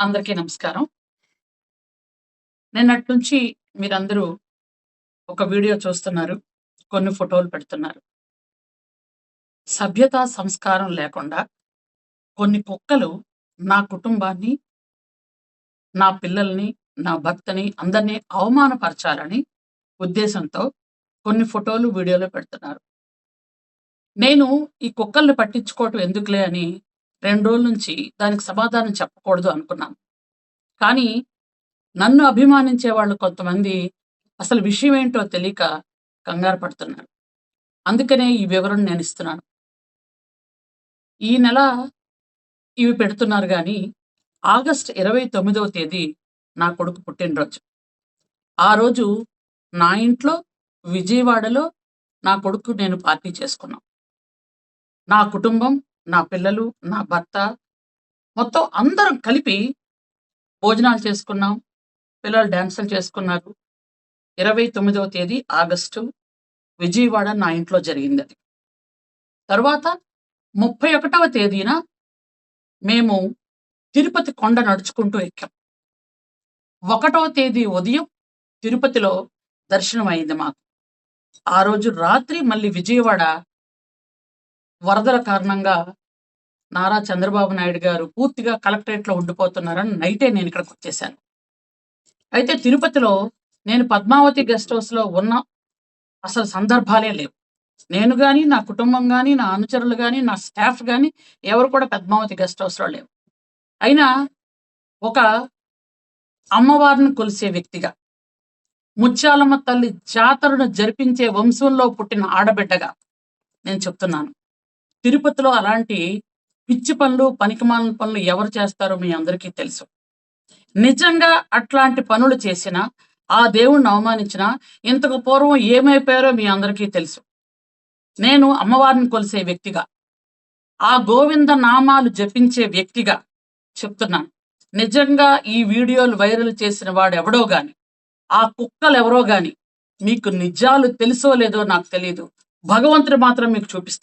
అందరికీ నమస్కారం. నిన్నటి నుంచి మీరందరూ ఒక వీడియో చూస్తున్నారు. కొన్ని ఫోటోలు పెడుతున్నారు. సభ్యత, సంస్కారం లేకుండా కొన్ని కుక్కలు నా కుటుంబాన్ని, నా పిల్లల్ని, నా భర్తని అందరిని అవమానపరచాలని ఉద్దేశంతో కొన్ని ఫోటోలు, వీడియోలు పెడుతున్నారు. నేను ఈ కుక్కల్ని పట్టించుకోవటం ఎందుకులే అని 2 రోజుల నుంచి దానికి సమాధానం చెప్పకూడదు అనుకున్నాను. కానీ నన్ను అభిమానించే వాళ్ళు కొంతమంది అసలు విషయం ఏంటో తెలియక కంగారు పడుతున్నారు. అందుకనే ఈ వివరణ నేను ఇస్తున్నాను. ఈ నెల ఇవి పెడుతున్నారు గానీ, ఆగస్టు 29వ తేదీ నా కొడుకు పుట్టినరోజు. ఆ రోజు నా ఇంట్లో విజయవాడలో నా కొడుకు నేను పార్టీ చేసుకున్నాం. నా కుటుంబం, నా పిల్లలు, నా భర్త మొత్తం అందరం కలిపి భోజనాలు చేసుకున్నాం. పిల్లలు డాన్సులు చేసుకున్నారు. 29వ తేదీ ఆగస్టు విజయవాడ నా ఇంట్లో జరిగిందది. తరువాత 31వ తేదీన మేము తిరుపతి కొండ నడుచుకుంటూ ఎక్కాం. 1వ తేదీ ఉదయం తిరుపతిలో దర్శనం అయింది మాకు. ఆ రోజు రాత్రి మళ్ళీ విజయవాడ వరదల కారణంగా నారా చంద్రబాబు నాయుడు గారు పూర్తిగా కలెక్టరేట్‌లో ఉండిపోతున్నారని నైటే నేను ఇక్కడికొచ్చేసాను. అయితే తిరుపతిలో నేను పద్మావతి గెస్ట్ హౌస్‌లో ఉన్న అసలు సందర్భాలే లేవు. నేను గాని, నా కుటుంబం గాని, నా అనుచరులు గాని, నా స్టాఫ్ గాని ఎవరు కూడా పద్మావతి గెస్ట్ హౌస్‌లో లేవు. అయినా ఒక అమ్మవారిని కొలిసే వ్యక్తిగా, ముత్యాలమ్మ తల్లి జాతరను జరిపించే వంశంలో పుట్టిన ఆడబిడ్డగా నేను చెప్తున్నాను. తిరుపతిలో అలాంటి పిచ్చి పనులు, పనికిమాలిన పనులు ఎవరు చేస్తారో మీ అందరికీ తెలుసు. నిజంగా అట్లాంటి పనులు చేసినా, ఆ దేవుణ్ణి అవమానించినా ఇంతకు పూర్వం ఏమైపోయారో మీ అందరికీ తెలుసు. నేను అమ్మవారిని కొలిసే వ్యక్తిగా, ఆ గోవింద నామాలు జపించే వ్యక్తిగా చెప్తున్నాను. నిజంగా ఈ వీడియోలు వైరల్ చేసిన వాడెవడో గాని, ఆ కుక్కలెవరో గాని మీకు నిజాలు తెలుసో లేదో నాకు తెలీదు. భగవంతుడు మాత్రం మీకు చూపిస్తాడు.